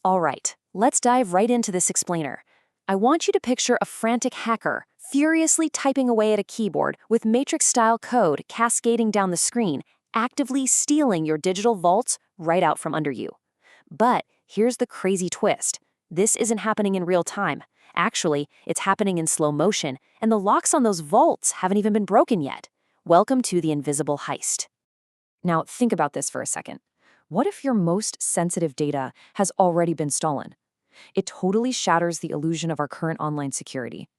All right, let's dive right into this explainer. I want you to picture a frantic hacker furiously typing away at a keyboard with matrix-style code cascading down the screen, actively stealing your digital vaults right out from under you. But here's the crazy twist. This isn't happening in real time. Actually, it's happening in slow motion, and the locks on those vaults haven't even been broken yet. Welcome to the invisible heist. Now, think about this for a second. What if your most sensitive data has already been stolen? It totally shatters the illusion of our current online security.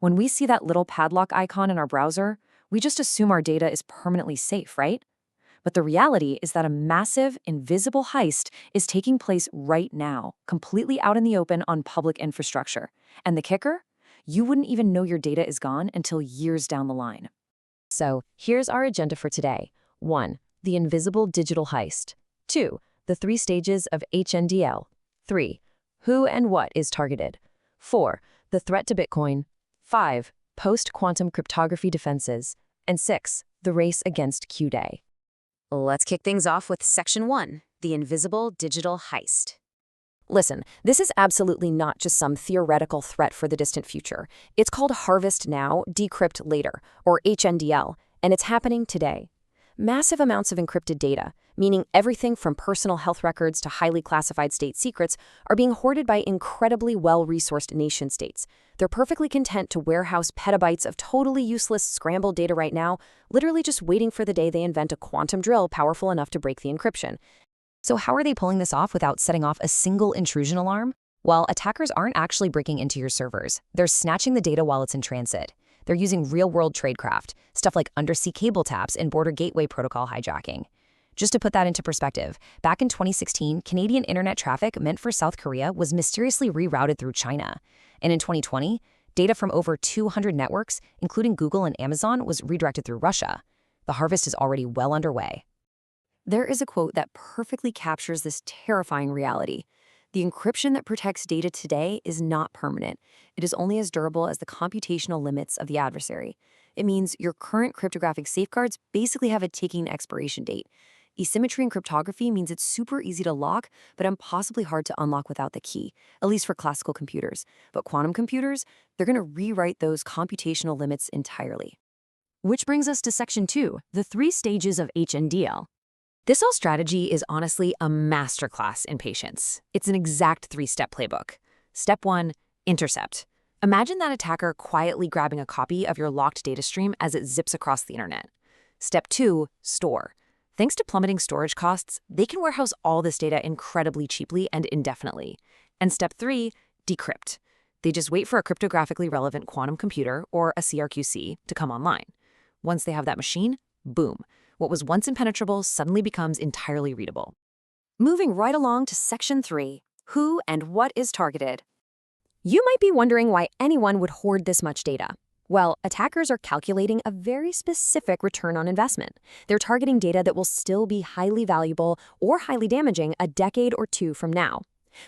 When we see that little padlock icon in our browser, we just assume our data is permanently safe, right? But the reality is that a massive, invisible heist is taking place right now, completely out in the open on public infrastructure. And the kicker? You wouldn't even know your data is gone until years down the line. So, here's our agenda for today. 1. The invisible digital heist. 2. The 3 stages of HNDL. 3. Who and what is targeted. 4. The threat to Bitcoin. 5. Post-quantum cryptography defenses. And 6. The race against Q-Day. Let's kick things off with Section 1, the invisible digital heist. Listen, this is absolutely not just some theoretical threat for the distant future. It's called Harvest Now, Decrypt Later, or HNDL, and it's happening today. Massive amounts of encrypted data, meaning everything from personal health records to highly classified state secrets, are being hoarded by incredibly well-resourced nation-states. They're perfectly content to warehouse petabytes of totally useless scrambled data right now, literally just waiting for the day they invent a quantum drill powerful enough to break the encryption. So how are they pulling this off without setting off a single intrusion alarm? Well, attackers aren't actually breaking into your servers. They're snatching the data while it's in transit. They're using real-world tradecraft, stuff like undersea cable taps and border gateway protocol hijacking. Just to put that into perspective, back in 2016, Canadian internet traffic meant for South Korea was mysteriously rerouted through China. And in 2020, data from over 200 networks, including Google and Amazon, was redirected through Russia. The harvest is already well underway. There is a quote that perfectly captures this terrifying reality. The encryption that protects data today is not permanent. It is only as durable as the computational limits of the adversary. It means your current cryptographic safeguards basically have a ticking expiration date. Asymmetry in cryptography means it's super easy to lock, but impossibly hard to unlock without the key, at least for classical computers. But quantum computers, they're going to rewrite those computational limits entirely. Which brings us to Section 2, the 3 stages of HNDL. This whole strategy is honestly a masterclass in patience. It's an exact 3-step playbook. Step 1, intercept. Imagine that attacker quietly grabbing a copy of your locked data stream as it zips across the internet. Step 2, store. Thanks to plummeting storage costs, they can warehouse all this data incredibly cheaply and indefinitely. And step 3, decrypt. They just wait for a cryptographically relevant quantum computer, or a CRQC, to come online. Once they have that machine, boom. What was once impenetrable suddenly becomes entirely readable. Moving right along to Section 3, who and what is targeted. You might be wondering why anyone would hoard this much data. Well, attackers are calculating a very specific return on investment. They're targeting data that will still be highly valuable or highly damaging a decade or 2 from now.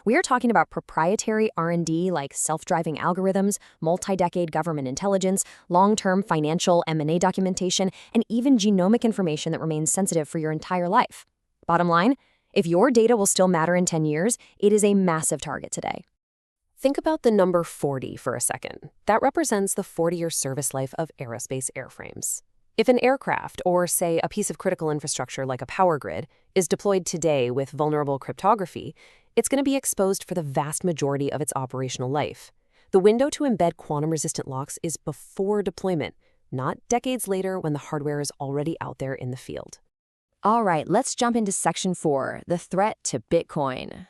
We are talking about proprietary R&D like self-driving algorithms, multi-decade government intelligence, long-term financial M&A documentation, and even genomic information that remains sensitive for your entire life. Bottom line, if your data will still matter in 10 years, it is a massive target today. Think about the number 40 for a second. That represents the 40-year service life of aerospace airframes. If an aircraft, or say a piece of critical infrastructure like a power grid, is deployed today with vulnerable cryptography, it's going to be exposed for the vast majority of its operational life. The window to embed quantum-resistant locks is before deployment, not decades later when the hardware is already out there in the field. All right, let's jump into Section 4, the threat to Bitcoin.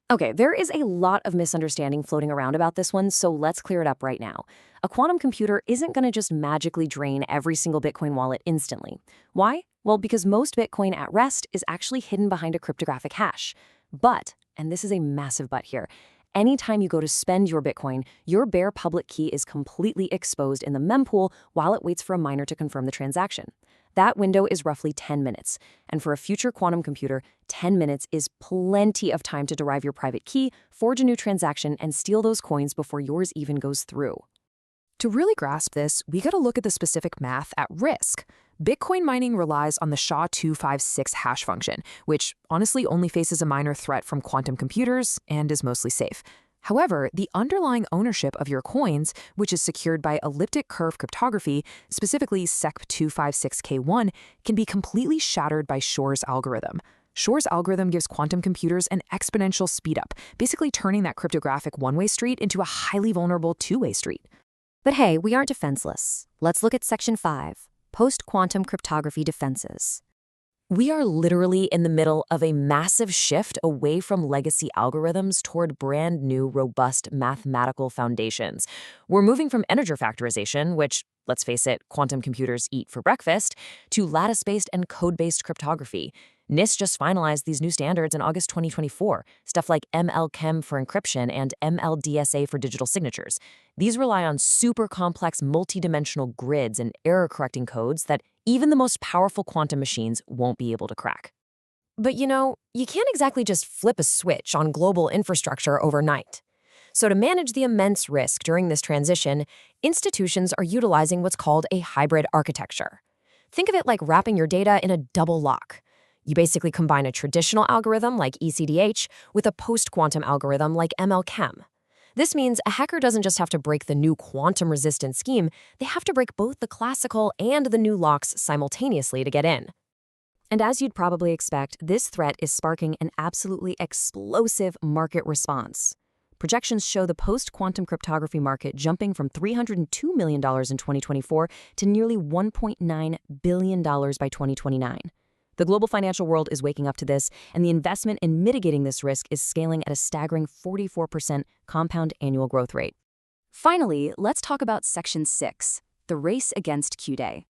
Okay, there is a lot of misunderstanding floating around about this one, so let's clear it up right now. A quantum computer isn't going to just magically drain every single Bitcoin wallet instantly. Why? Well, because most Bitcoin at rest is actually hidden behind a cryptographic hash. But, and this is a massive but here, anytime you go to spend your Bitcoin, your bare public key is completely exposed in the mempool while it waits for a miner to confirm the transaction. That window is roughly 10 minutes, and for a future quantum computer, 10 minutes is plenty of time to derive your private key, forge a new transaction, and steal those coins before yours even goes through. To really grasp this, we gotta look at the specific math at risk. Bitcoin mining relies on the SHA-256 hash function, which honestly only faces a minor threat from quantum computers and is mostly safe. However, the underlying ownership of your coins, which is secured by elliptic curve cryptography, specifically SEC256K1, can be completely shattered by Shor's algorithm. Shor's algorithm gives quantum computers an exponential speedup, basically turning that cryptographic one-way street into a highly vulnerable two-way street. But hey, we aren't defenseless. Let's look at Section 5, Post-Quantum Cryptography Defenses. We are literally in the middle of a massive shift away from legacy algorithms toward brand new, robust mathematical foundations. We're moving from integer factorization, which, let's face it, quantum computers eat for breakfast, to lattice-based and code-based cryptography. NIST just finalized these new standards in August 2024, stuff like ML-Chem for encryption and ML-DSA for digital signatures. These rely on super complex multidimensional grids and error-correcting codes that even the most powerful quantum machines won't be able to crack. But you can't exactly just flip a switch on global infrastructure overnight. So to manage the immense risk during this transition, institutions are utilizing what's called a hybrid architecture. Think of it like wrapping your data in a double lock. You basically combine a traditional algorithm like ECDH with a post-quantum algorithm like ML-Chem. This means a hacker doesn't just have to break the new quantum-resistant scheme, they have to break both the classical and the new locks simultaneously to get in. And as you'd probably expect, this threat is sparking an absolutely explosive market response. Projections show the post-quantum cryptography market jumping from $302 million in 2024 to nearly $1.9 billion by 2029. The global financial world is waking up to this, and the investment in mitigating this risk is scaling at a staggering 44% compound annual growth rate. Finally, let's talk about Section 6, the race against Q-Day.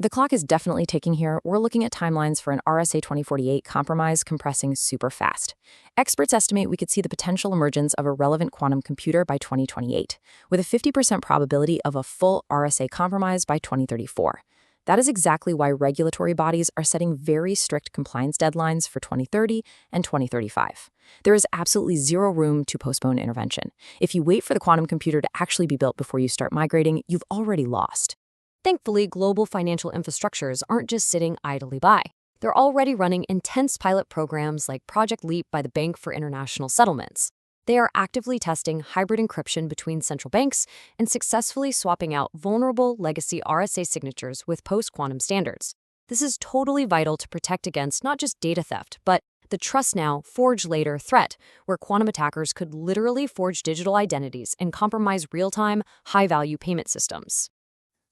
The clock is definitely ticking here. We're looking at timelines for an RSA 2048 compromise compressing super fast. Experts estimate we could see the potential emergence of a relevant quantum computer by 2028, with a 50% probability of a full RSA compromise by 2034. That is exactly why regulatory bodies are setting very strict compliance deadlines for 2030 and 2035. There is absolutely zero room to postpone intervention. If you wait for the quantum computer to actually be built before you start migrating, you've already lost. Thankfully, global financial infrastructures aren't just sitting idly by. They're already running intense pilot programs like Project Leap by the Bank for International Settlements. They are actively testing hybrid encryption between central banks and successfully swapping out vulnerable legacy RSA signatures with post-quantum standards. This is totally vital to protect against not just data theft, but the trust now, forge later threat, where quantum attackers could literally forge digital identities and compromise real-time, high-value payment systems.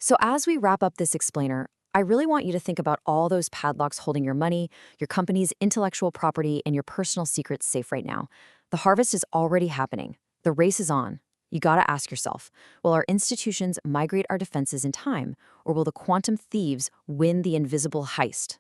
So as we wrap up this explainer, I really want you to think about all those padlocks holding your money, your company's intellectual property, and your personal secrets safe right now. The harvest is already happening. The race is on. You gotta ask yourself, will our institutions migrate our defenses in time, or will the quantum thieves win the invisible heist?